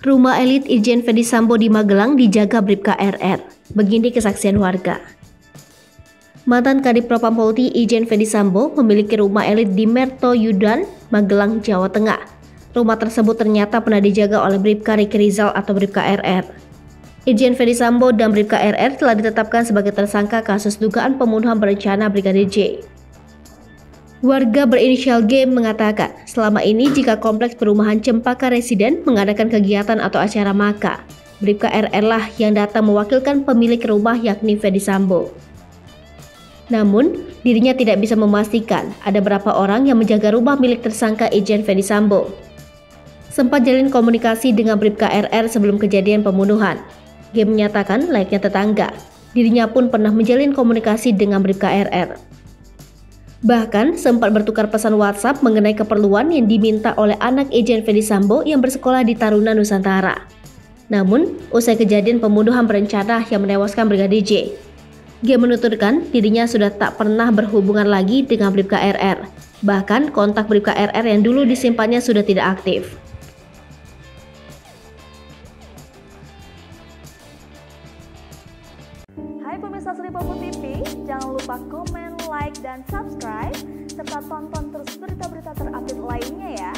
Rumah elit Irjen Ferdy Sambo di Magelang dijaga Bribka RR. Begini kesaksian warga. Mantan Kadif Propam Polri Irjen Ferdy Sambo memiliki rumah elit di Mertoyudan, Magelang, Jawa Tengah. Rumah tersebut ternyata pernah dijaga oleh Bribka Riki Rizal atau Bribka RR. Irjen Ferdy Sambo dan Bribka RR telah ditetapkan sebagai tersangka kasus dugaan pembunuhan berencana Brigadir J. Warga berinisial G mengatakan, selama ini jika kompleks perumahan Cempaka Residen mengadakan kegiatan atau acara maka, Bribka RR lah yang datang mewakilkan pemilik rumah yakni Ferdy Sambo. Namun, dirinya tidak bisa memastikan ada berapa orang yang menjaga rumah milik tersangka Irjen Ferdy Sambo. Sempat jalin komunikasi dengan Bribka RR sebelum kejadian pembunuhan. G menyatakan layaknya tetangga, dirinya pun pernah menjalin komunikasi dengan Bribka RR. Bahkan sempat bertukar pesan WhatsApp mengenai keperluan yang diminta oleh anak Irjen Ferdy Sambo yang bersekolah di Taruna, Nusantara. Namun, usai kejadian pembunuhan berencana yang menewaskan Brigadir J, G menuturkan dirinya sudah tak pernah berhubungan lagi dengan Bribka RR. Bahkan kontak Bribka RR yang dulu disimpannya sudah tidak aktif. Hai pemirsa Sri Popo TV, jangan lupa komen, like, dan subscribe, serta tonton terus berita-berita terupdate lainnya ya.